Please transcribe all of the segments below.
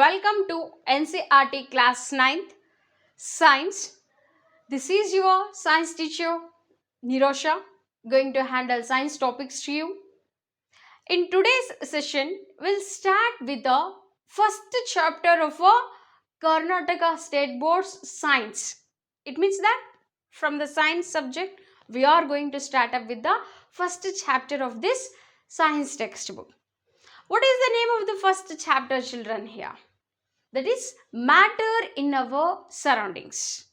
Welcome to NCRT Class 9th Science. This is your science teacher Nirosha going to handle science topics to you. In today's session, we'll start with the first chapter of a Karnataka State Board's Science. It means that from the science subject, we are going to start up with the first chapter of this science textbook. What is the name of the first chapter, children, here? That is matter in our surroundings.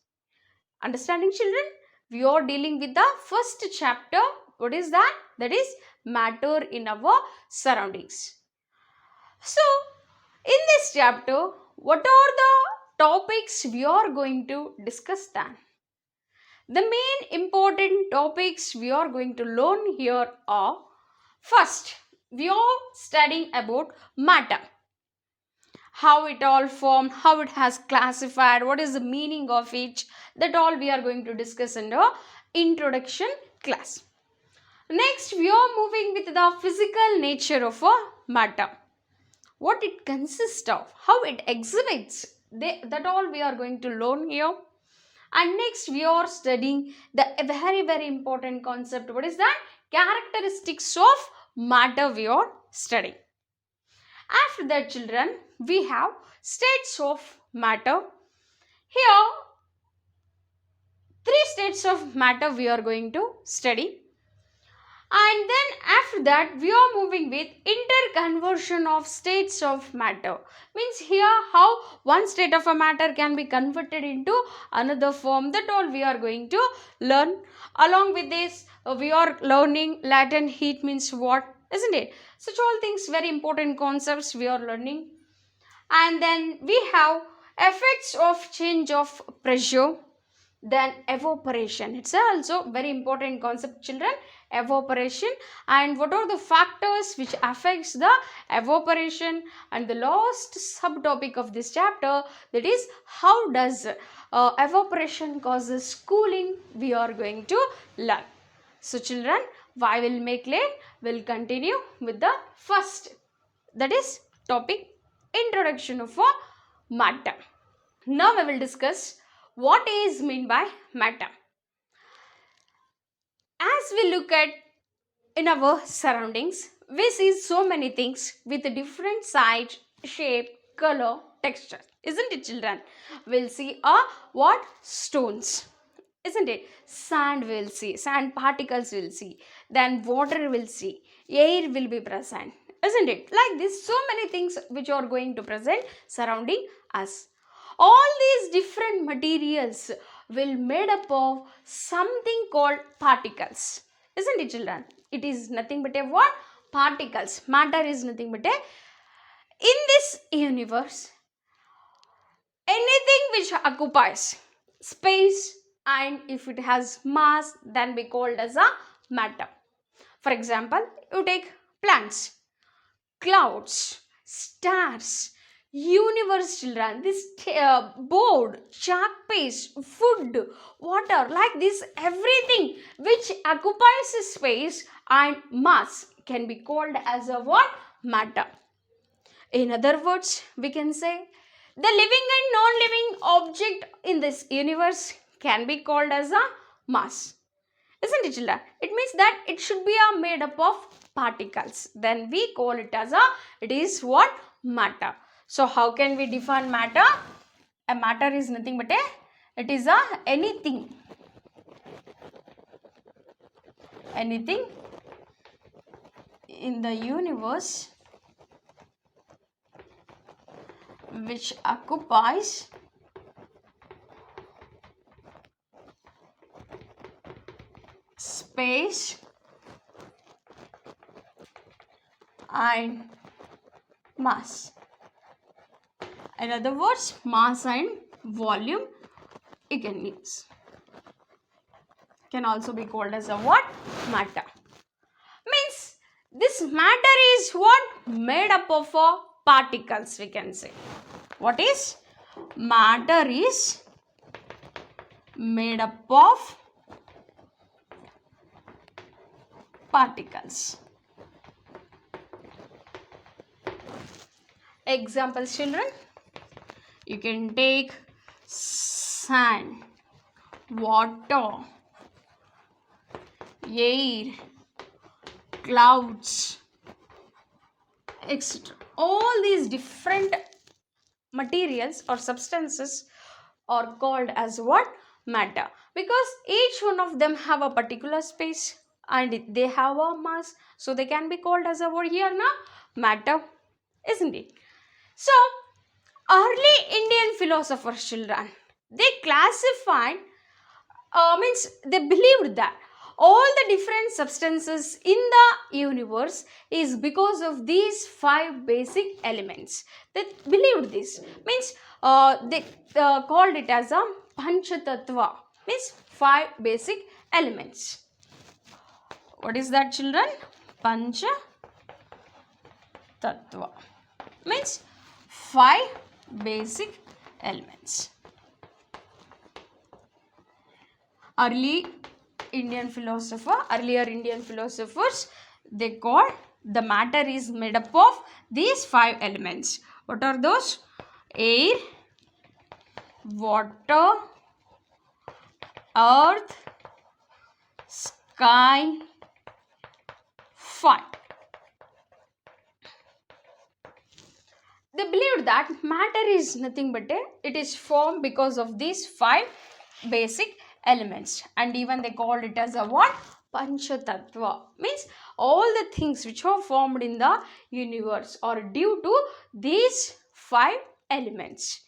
Understanding, children? We are dealing with the first chapter. What is that? That is matter in our surroundings. So, in this chapter, what are the topics we are going to discuss then? The main important topics we are going to learn here are: first, we are studying about matter. How it all formed, how it has classified, what is the meaning of each, that all we are going to discuss in the introduction class. Next, we are moving with the physical nature of a matter. What it consists of, how it exhibits, that all we are going to learn here. And next, we are studying the very important concept. What is that? Characteristics of matter we are studying. After that, children, we have states of matter. Here, 3 states of matter we are going to study. And then after that, we are moving with interconversion of states of matter. Means here how one state of a matter can be converted into another form. That all we are going to learn. Along with this, we are learning latent heat means what, isn't it? Such all things, very important concepts we are learning. And then we have effects of change of pressure. Then evaporation, it's also very important concept, children. Evaporation, and what are the factors which affects the evaporation. And the last subtopic of this chapter, that is how does evaporation causes cooling, we are going to learn. So children, why will make late, will continue with the first, that is topic, introduction of a matter. Now we will discuss what is meant by matter. As we look at in our surroundings, we see so many things with different size, shape, color, texture. Isn't it, children? We'll see what? Stones. Isn't it? Sand we'll see, sand particles we'll see, then water we'll see, air will be present. Isn't it? Like this, so many things which are going to present surrounding us. All these different materials will made up of something called particles. Isn't it, children? It is nothing but a what? Particles. Matter is nothing but a, in this universe, anything which occupies space and if it has mass, then be called as a matter. For example, you take plants, clouds, stars, universe, children, this board, chalk paste, food, water, like this, everything which occupies space and mass can be called as a what? Matter. In other words, we can say the living and non-living object in this universe can be called as a mass. Isn't it, children? It means that it should be made up of particles. Then we call it as it is what? Matter. So how can we define matter? A matter is nothing but it is anything in the universe which occupies space and mass. In other words, mass and volume you can use. Can also be called as a what? Matter. Means this matter is what? Made up of particles, we can say. What is? Matter is made up of particles. Examples, children. You can take sand, water, air, clouds, etc. All these different materials or substances are called as what? Matter. Because each one of them have a particular space and they have a mass, so they can be called as a word here now matter, isn't it? So early Indian philosophers, children, they classified, means they believed that all the different substances in the universe is because of these five basic elements. They believed this, means they called it as a panchatattva, means five basic elements. What is that, children? Pancha tattva means five basic elements. Earlier Indian philosophers, they call the matter is made up of these five elements. What are those? Air, water, earth, sky, fire. They believed that matter is nothing but it is formed because of these five basic elements, and even they called it as a what? Panchatattva, means all the things which are formed in the universe are due to these five elements.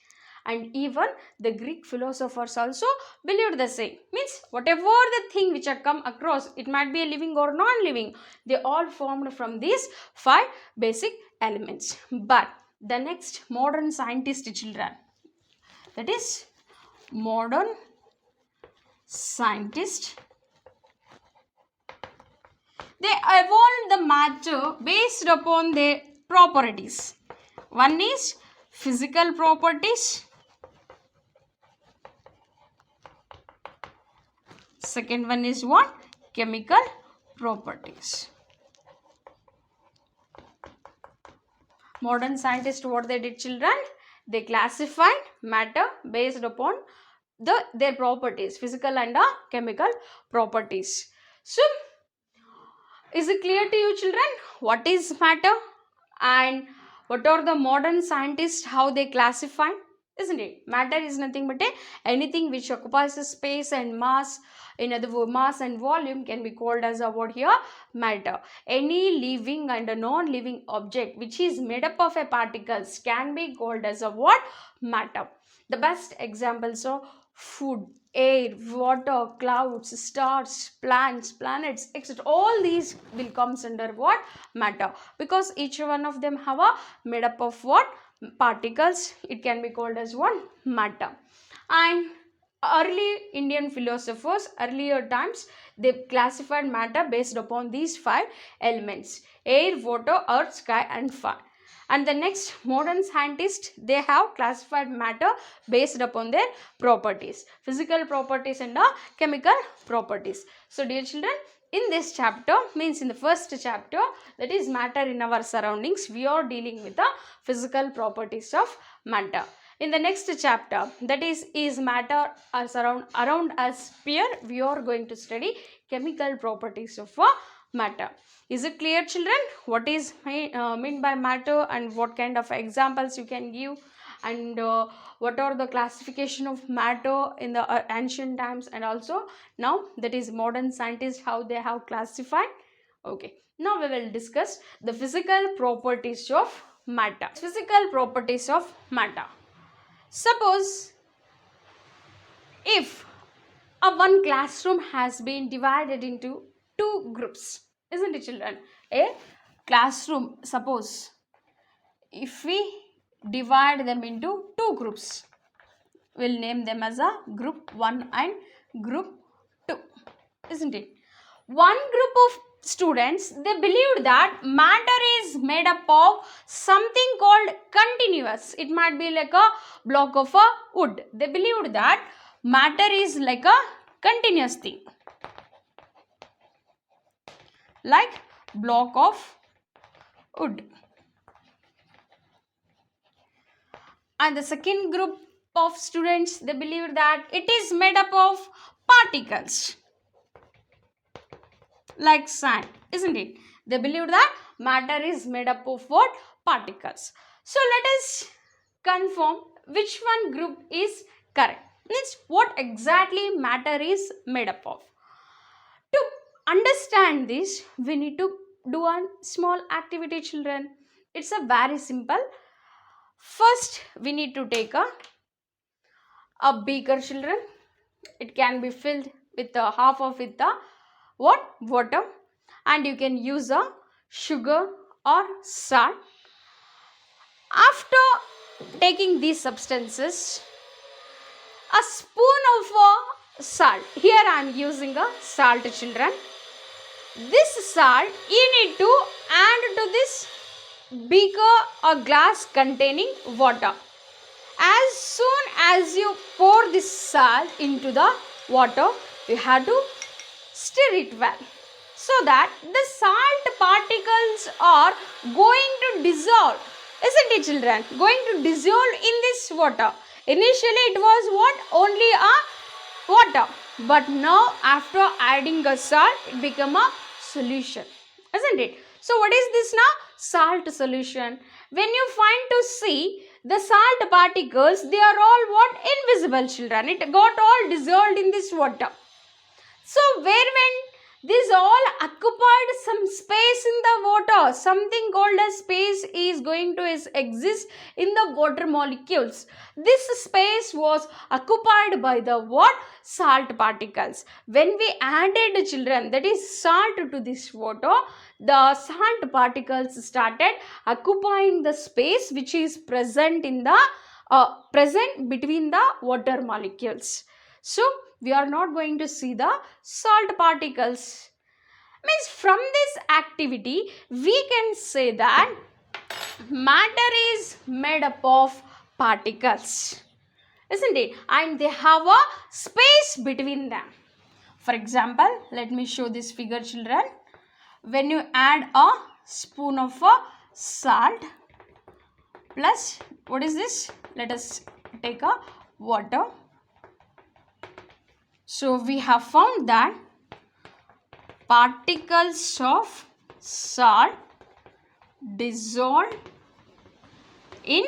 And even the Greek philosophers also believed the same, means whatever the thing which are come across, it might be a living or non-living, they all formed from these five basic elements. But the next modern scientist, children, that is modern scientist, they evolved the matter based upon their properties. One is physical properties, second one is what? Chemical properties. Modern scientists, what they did, children? They classified matter based upon their properties, physical and chemical properties. So, is it clear to you, children, what is matter and what are the modern scientists, how they classify? Isn't it? Matter is nothing but anything which occupies a space and mass. In other words, mass and volume can be called as a word here, matter. Any living and a non-living object which is made up of a particles can be called as a what? Matter. The best examples are food, air, water, clouds, stars, plants, planets, etc. All these will comes under what? Matter. Because each one of them have a made up of what? Particles. It can be called as what? Matter. And early Indian philosophers, earlier times, they classified matter based upon these five elements: air, water, earth, sky and fire. And the next modern scientists, they have classified matter based upon their properties, physical properties and chemical properties. So dear children, in this chapter, means in the first chapter, that is matter in our surroundings, we are dealing with the physical properties of matter. In the next chapter, that is matter around us sphere, we are going to study chemical properties of matter. Is it clear, children, what is meant by matter and what kind of examples you can give, and what are the classification of matter in the ancient times, and also now that is modern scientists, how they have classified? Okay, now we will discuss the physical properties of matter. Physical properties of matter. Suppose if one classroom has been divided into two groups, isn't it, children? A classroom, suppose if we divide them into two groups, we'll name them as a group 1 and group 2, isn't it? One group of students, they believed that matter is made up of something called continuous. It might be like a block of a wood. They believed that matter is like a continuous thing, like block of wood. And the second group of students, they believe that it is made up of particles like sand, isn't it? They believe that matter is made up of what? Particles. So let us confirm which one group is correct. Means what exactly matter is made up of. To understand this, we need to do a small activity, children. It's a very simple. First, we need to take a beaker, children. It can be filled with half of with the what? Water, and you can use a sugar or salt. After taking these substances, a spoon of salt. Here I am using a salt, children. This salt you need to add to this beaker or glass containing water. As soon as you pour this salt into the water, you have to stir it well, so that the salt particles are going to dissolve, isn't it, children? Going to dissolve in this water. Initially it was what? Only a water, but now after adding a salt, it become a solution, isn't it? So what is this now? Salt solution. When you find to see the salt particles, they are all what? Invisible, children. It got all dissolved in this water. So when this all occupied some space in the water, something called as space is going to exist in the water molecules. This space was occupied by the what? Salt particles. When we added, children, that is salt to this water, the salt particles started occupying the space which is present in the present between the water molecules. So we are not going to see the salt particles. Means from this activity we can say that matter is made up of particles, isn't it? And they have a space between them. For example, let me show this figure, children. When you add a spoon of salt plus, what is this? Let us take a water. So we have found that particles of salt dissolve in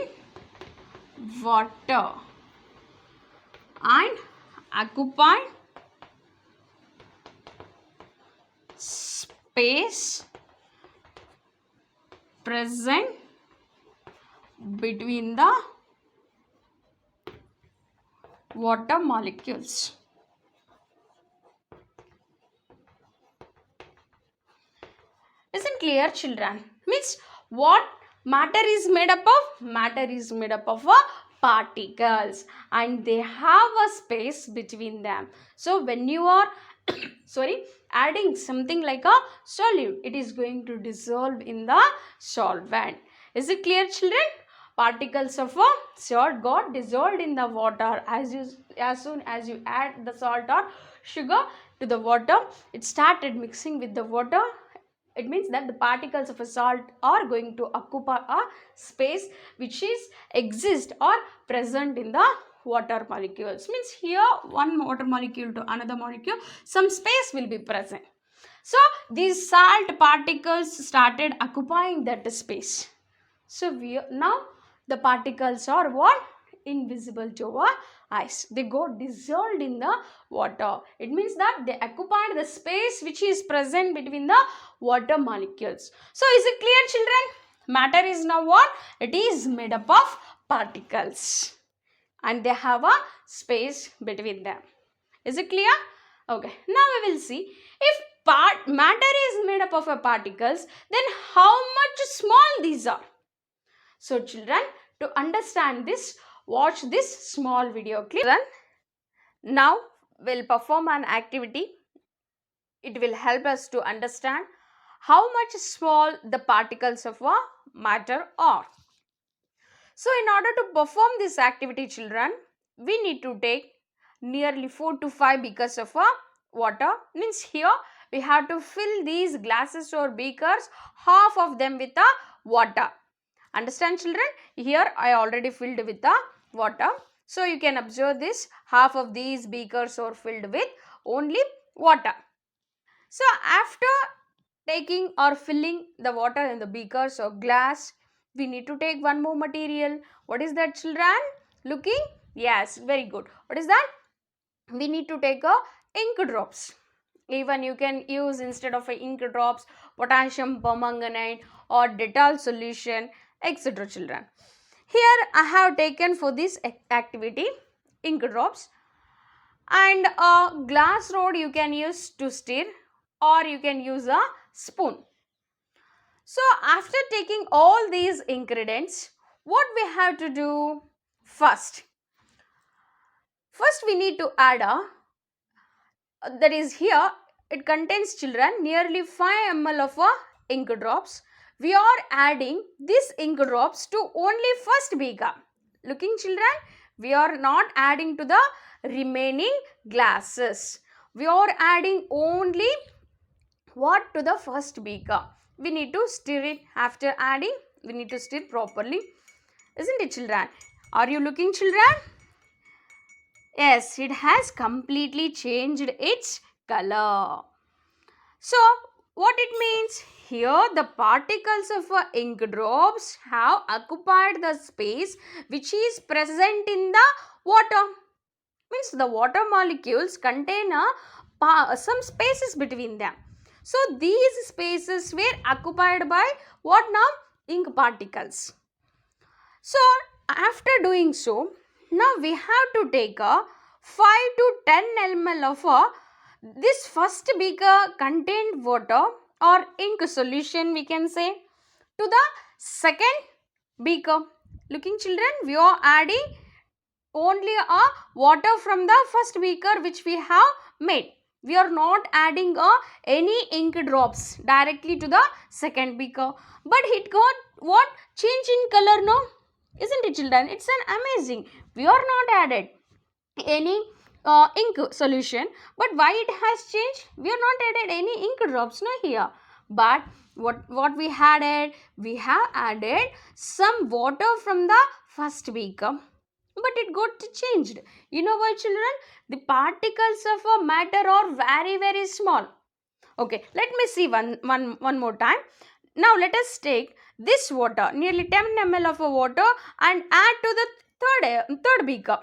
water and occupy space present between the water molecules. Isn't clear, children? Means what matter is made up of? Matter is made up of particles, and they have a space between them. So when you are adding something like a solute, it is going to dissolve in the solvent. Is it clear, children? Particles of a salt got dissolved in the water. As soon as you add the salt or sugar to the water, it started mixing with the water. It means that the particles of a salt are going to occupy a space which is exist or present in the water molecules. Means here one water molecule to another molecule, some space will be present. So these salt particles started occupying that space. So now the particles are what? Invisible to our eyes. They go dissolved in the water. It means that they occupied the space which is present between the water molecules. So is it clear, children? Matter is now what? It is made up of particles, and they have a space between them. Is it clear? Okay. Now we will see, if matter is made up of particles, then how much small these are. So children, to understand this, watch this small video clip. Now we'll perform an activity. It will help us to understand how much small the particles of a matter are. So in order to perform this activity, children, we need to take nearly 4 to 5 beakers of water. Means here we have to fill these glasses or beakers, half of them with water. Understand children? Here I already filled with the water. So you can observe this, half of these beakers are filled with only water. So after taking or filling the water in the beakers or glass, we need to take one more material. What is that children? Looking? Yes, very good. What is that? We need to take a ink drops. Even you can use, instead of a ink drops, potassium permanganate or Dettol solution, etc. children. Here I have taken for this activity ink drops, and a glass rod you can use to stir, or you can use a spoon. So after taking all these ingredients, what we have to do first? First we need to add that is here it contains children nearly 5 ml of ink drops. We are adding this ink drops to only first beaker. Looking children, we are not adding to the remaining glasses. We are adding only what to the first beaker. We need to stir it. After adding, we need to stir properly. Isn't it children? Are you looking children? Yes, it has completely changed its color. So, what it means? Here the particles of ink drops have occupied the space which is present in the water. Means the water molecules contain some spaces between them. So, these spaces were occupied by what now? Ink particles. So, after doing so, now we have to take a 5 to 10 ml of this first beaker contained water or ink solution, we can say, to the second beaker. Looking children, we are adding only a water from the first beaker which we have made. We are not adding any ink drops directly to the second beaker. But it got what? Change in color, no? Isn't it children? It's an amazing. We are not added any ink solution, but why it has changed? We are not added any ink drops, no, here. But what we had added? We have added some water from the first beaker, but it got changed. You know why children? The particles of a matter are very small. Okay, let me see one more time. Now let us take this water, nearly 10 ml of water, and add to the third beaker.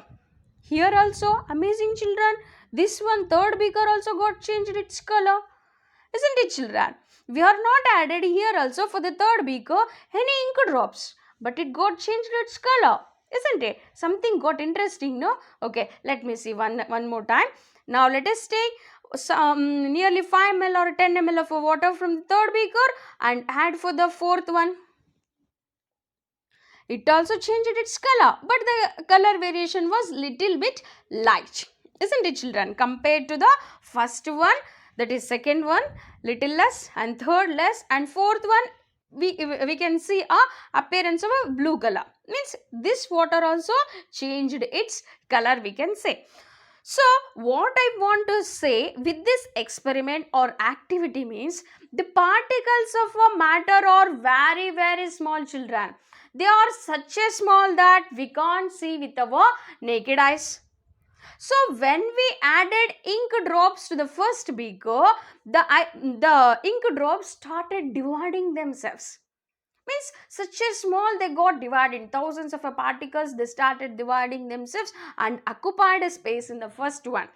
Here also, amazing children, this one third beaker also got changed its color. Isn't it children? We are not added here also for the third beaker any ink drops, but it got changed its color. Isn't it? Something got interesting, no? Okay, let me see one more time. Now let us take some nearly 5 ml or 10 ml of water from the third beaker and add for the fourth one. It also changed its color, but the color variation was little bit light. Isn't it children? Compared to the first one, that is second one, little less, and third less, and fourth one, we can see a appearance of a blue color. Means this water also changed its color, we can say. So what I want to say with this experiment or activity means the particles of a matter are very small children. They are such a small that we can't see with our naked eyes. So when we added ink drops to the first beaker, the ink drops started dividing themselves. Means such a small, they got divided. Thousands of particles, they started dividing themselves and occupied a space in the first one.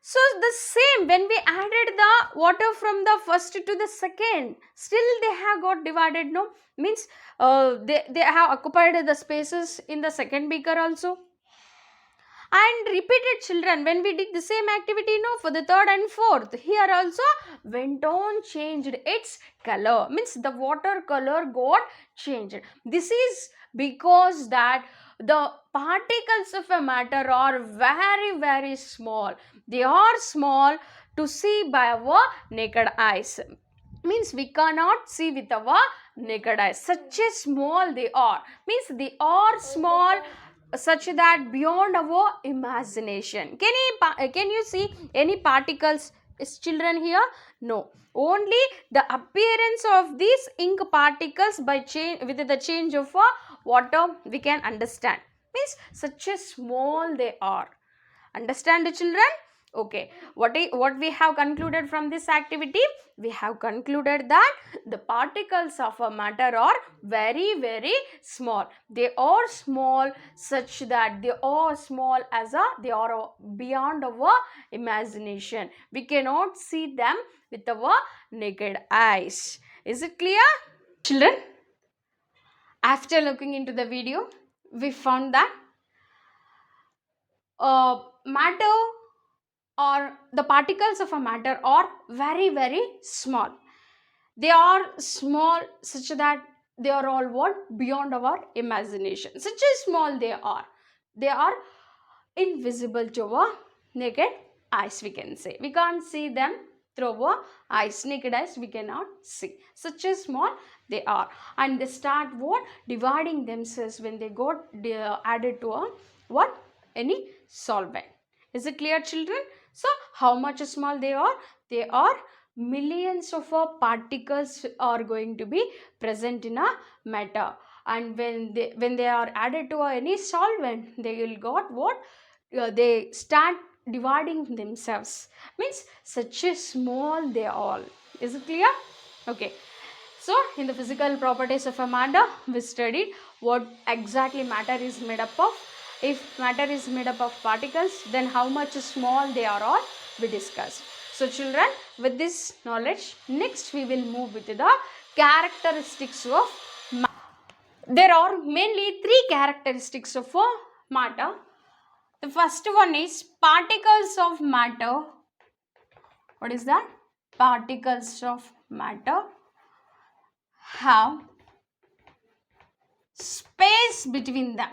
So the same, when we added the water from the first to the second, still they have got divided, no? Means they have occupied the spaces in the second beaker also. And repeated children, when we did the same activity, no, for the third and fourth, here also went on changed its color. Means the water color got changed. This is because that the particles of a matter are very small. They are small to see by our naked eyes. Means we cannot see with our naked eyes. Such a small they are. Means they are small such that beyond our imagination. Can you see any particles Is children here? No. Only the appearance of these ink particles by change with the change of water we can understand. Means such a small they are. Understand the children? Okay. What we have concluded from this activity? We have concluded that the particles of a matter are very, very small. They are small such that they are small as they are beyond our imagination. We cannot see them with our naked eyes. Is it clear? Children, after looking into the video, we found that matter or the particles of a matter are very, very small. They are small such that they are all what? Beyond our imagination. Such a small they are. They are invisible to our naked eyes, we can say. We can't see them through our eyes. Naked eyes we cannot see. Such a small they are. And they start what? Dividing themselves when they got added to a what? Any solvent. Is it clear, children? So, how much small they are? They are millions of particles are going to be present in a matter. And when they are added to any solvent, they will got what? They start dividing themselves. Means such a small they all. Is it clear? Okay. So, in the physical properties of a matter, we studied what exactly matter is made up of. If matter is made up of particles, then how much small they are all we discussed. So, children, with this knowledge, next we will move with the characteristics of matter. There are mainly three characteristics of matter. The first one is particles of matter. What is that? Particles of matter have space between them.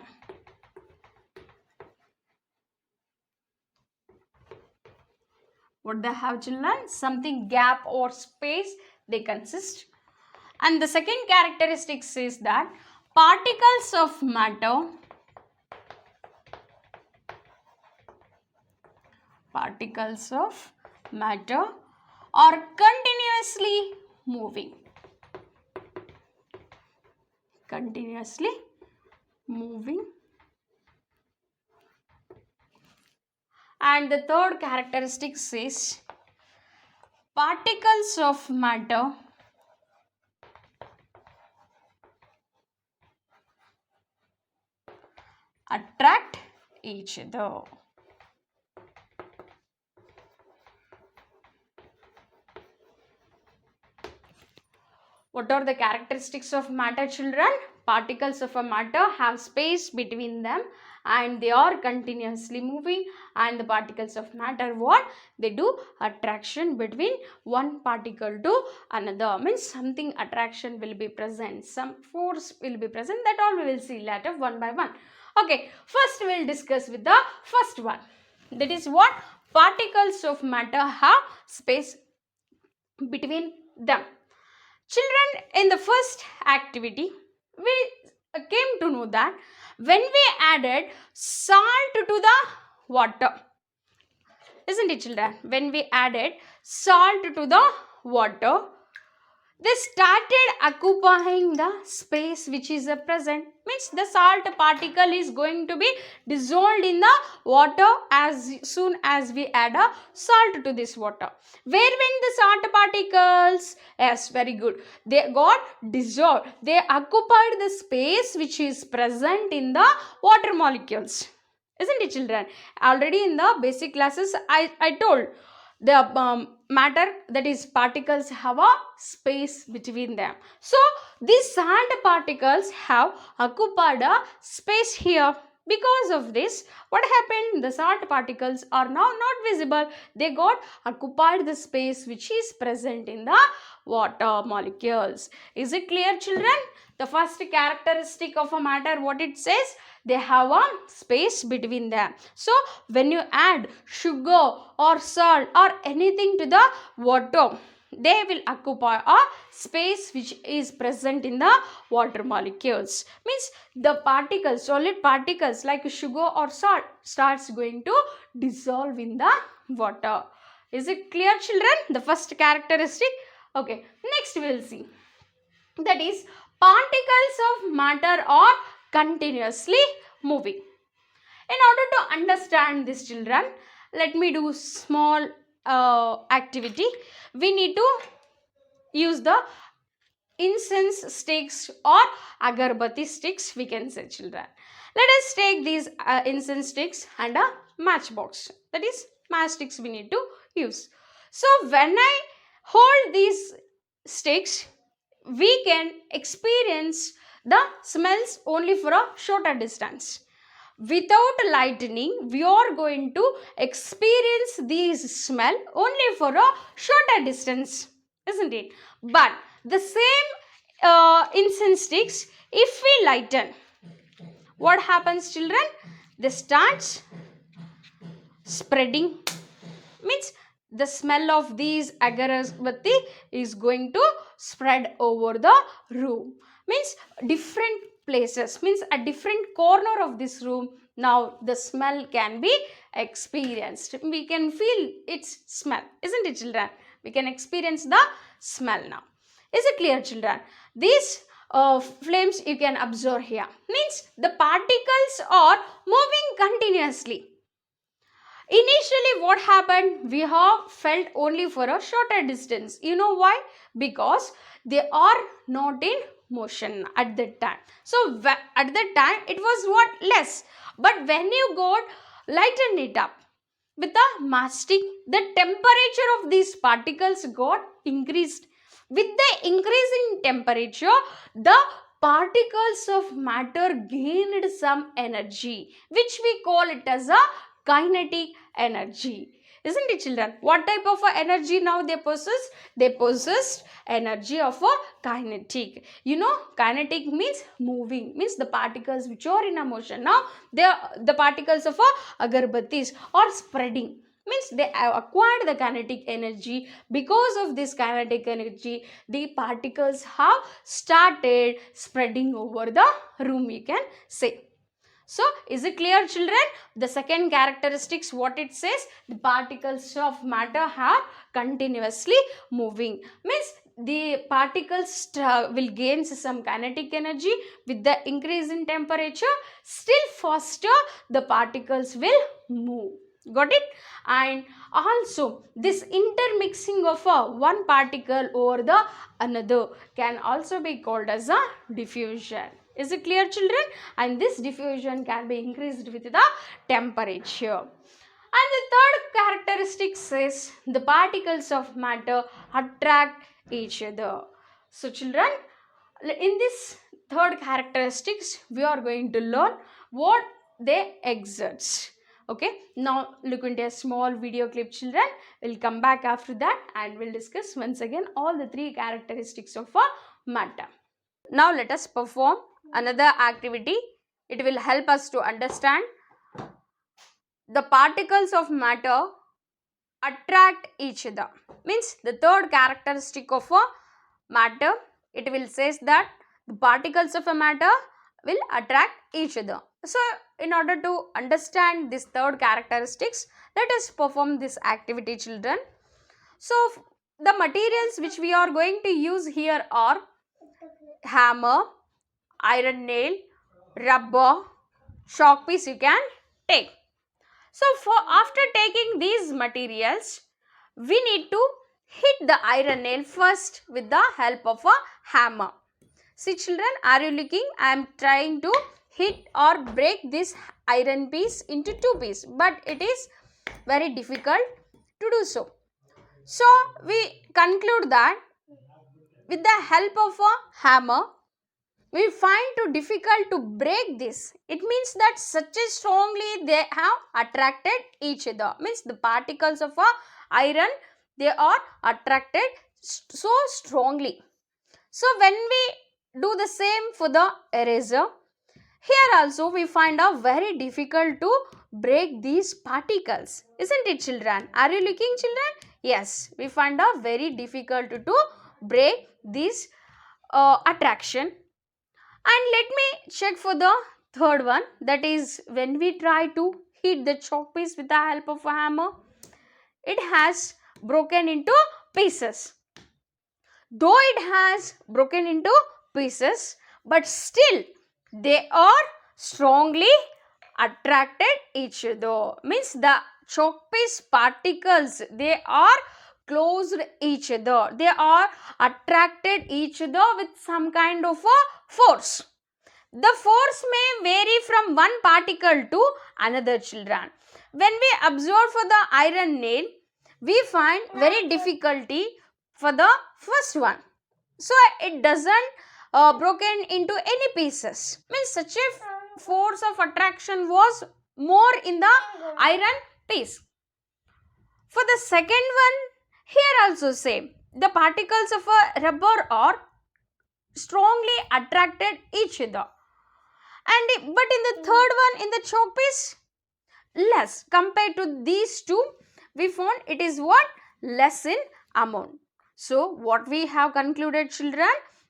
What they have, children? Something gap or space they consist. And the second characteristic is that particles of matter are continuously moving. And the third characteristic is particles of matter attract each other. What are the characteristics of matter, children? Particles of a matter have space between them and they are continuously moving, and the particles of matter, what? They do attraction between one particle to another. Means something attraction will be present, some force will be present. That all we will see later one by one. Okay, first we will discuss with the first one. That is what? Particles of matter have space between them. Children, in the first activity, we came to know that when we added salt to the water, isn't it, children? When we added salt to the water, they started occupying the space which is present. Means the salt particle is going to be dissolved in the water as soon as we add a salt to this water. Where went the salt particles? Yes, very good. They got dissolved. They occupied the space which is present in the water molecules. Isn't it, children? Already in the basic classes, I told the matter, that is particles, have a space between them. So these salt particles have occupied a space here. Because of this, what happened? The salt particles are now not visible. They got occupied the space which is present in the water molecules. Is it clear, children? The first characteristic of a matter, what it says? They have a space between them. So when you add sugar or salt or anything to the water, they will occupy a space which is present in the water molecules. Means the particles, solid particles like sugar or salt, starts going to dissolve in the water. Is it clear, children? The first characteristic. Okay, next we will see. That is, particles of matter are continuously moving. In order to understand this, children, let me do small activity. We need to use the incense sticks or agarbatti sticks, we can say, children. Let us take these incense sticks and a matchbox. That is, matchsticks we need to use. So when I hold these sticks, we can experience the smells only for a shorter distance. Without lightning, we are going to experience these smell only for a shorter distance, isn't it? But the same incense sticks, if we lighten, what happens, children? They start spreading. Means the smell of these agarbatti is going to spread over the room. Means different places, means a different corner of this room, now the smell can be experienced. We can feel its smell, isn't it, children? We can experience the smell now. Is it clear, children? These flames you can observe here. Means the particles are moving continuously. Initially, what happened? We have felt only for a shorter distance. You know why? Because they are not in motion at that time. So, at that time, it was what? Less. But when you got lighten it up with a matchstick, the temperature of these particles got increased. With the increasing temperature, the particles of matter gained some energy, which we call it as a kinetic energy. Isn't it, children? What type of energy now they possess? They possessed energy of a kinetic. You know, kinetic means moving, means the particles which are in a motion. Now, the particles of a agarbattis are spreading. Means they have acquired the kinetic energy. Because of this kinetic energy, the particles have started spreading over the room, we can say. So, is it clear, children? The second characteristics, what it says, the particles of matter are continuously moving. Means the particles will gain some kinetic energy. With the increase in temperature, still faster the particles will move. Got it? And also this intermixing of one particle over the another can also be called as a diffusion. Is it clear, children? And this diffusion can be increased with the temperature. And the third characteristic says the particles of matter attract each other. So, children, in this third characteristics, we are going to learn what they exert. Okay, now look into a small video clip, children. We'll come back after that and we'll discuss once again all the three characteristics of a matter. Now let us perform another activity. It will help us to understand the particles of matter attract each other. Means the third characteristic of a matter, it will says that the particles of a matter will attract each other. So, in order to understand this third characteristics, let us perform this activity, children. So, the materials which we are going to use here are hammer, iron nail, rubber, chalk piece you can take. So, after taking these materials, we need to hit the iron nail first with the help of a hammer. See, children, are you looking? I am trying to hit or break this iron piece into two pieces, but it is very difficult to do so. So, we conclude that with the help of a hammer, we find too difficult to break this. It means that such a strongly they have attracted each other. Means the particles of a iron, they are attracted so strongly. So when we do the same for the eraser, here also we find out very difficult to break these particles. Isn't it, children? Are you looking, children? Yes, we find out very difficult to break this attraction. And let me check for the third one, that is when we try to hit the chalk piece with the help of a hammer, it has broken into pieces. Though it has broken into pieces, but still they are strongly attracted each other. Means the chalk piece particles, they are closed each other. They are attracted each other with some kind of a force. The force may vary from one particle to another, children. When we observe for the iron nail, we find very difficulty for the first one. So it doesn't broken into any pieces. Means such a force of attraction was more in the iron piece. For the second one, here also same. The particles of a rubber are strongly attracted each other. But in the third one, in the chalk piece, less compared to these two, we found it is what? Less in amount. So what we have concluded, children,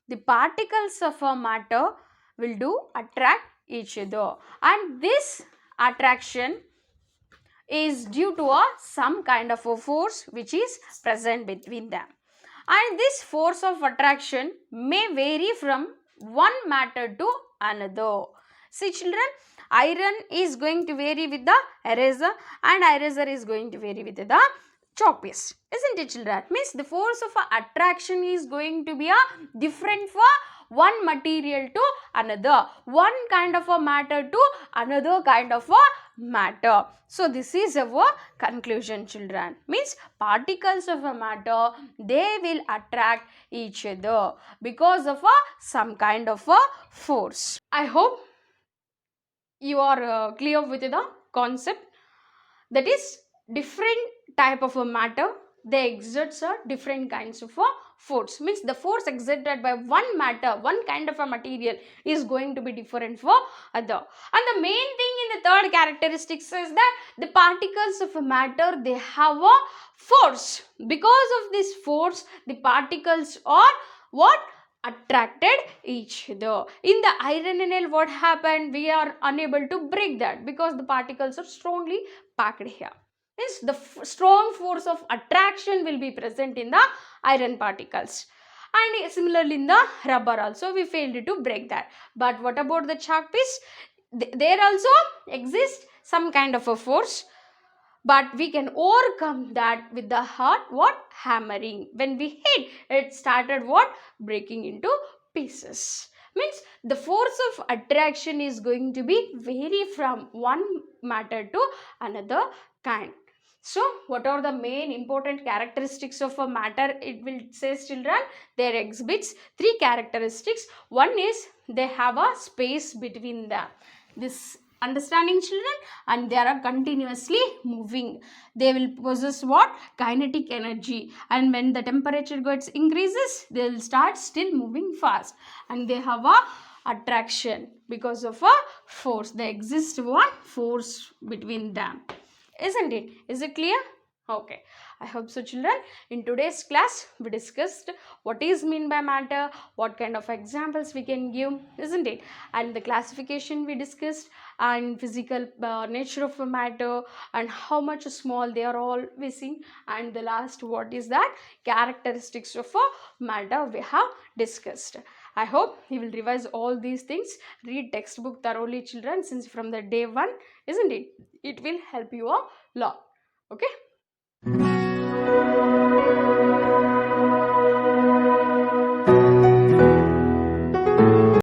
the particles of a matter will do attract each other, and this attraction is due to some kind of a force which is present between them, and this force of attraction may vary from one matter to another. See, children, iron is going to vary with the eraser, and eraser is going to vary with the chalk piece, isn't it, children? Means the force of attraction is going to be different for one material to another, one kind of a matter to another kind of a matter. So this is our conclusion, children. Means particles of a matter, they will attract each other because of some kind of a force. I hope you are clear with the concept. That is, different type of a matter, they exert different kinds of a force. Means the force exerted by one matter, one kind of a material is going to be different for other. And the main thing in the third characteristics is that the particles of a matter, they have a force. Because of this force, the particles are what? Attracted each other. In the iron nail, what happened? We are unable to break that because the particles are strongly packed here. Means the strong force of attraction will be present in the iron particles, and similarly in the rubber also we failed to break that. But what about the chalk piece? There also exists some kind of a force, but we can overcome that with the hard what? Hammering. When we hit, it started what? Breaking into pieces. Means the force of attraction is going to be vary from one matter to another kind. So what are the main important characteristics of a matter? It will say, children, there exhibits three characteristics. One is they have a space between them. This understanding, children, and they are continuously moving. They will possess what? Kinetic energy, and when the temperature gets increases, they will start still moving fast, and they have a attraction because of a force. There exists one force between them, isn't it? Is it clear? Okay, I hope so, children. In today's class, we discussed what is mean by matter, what kind of examples we can give, isn't it? And the classification we discussed, and physical nature of a matter, and how much small they are all missing, and the last, what is that? Characteristics of a matter we have discussed. I hope you will revise all these things. Read textbook thoroughly, children, since from the day one, isn't it? It will help you a lot. Okay.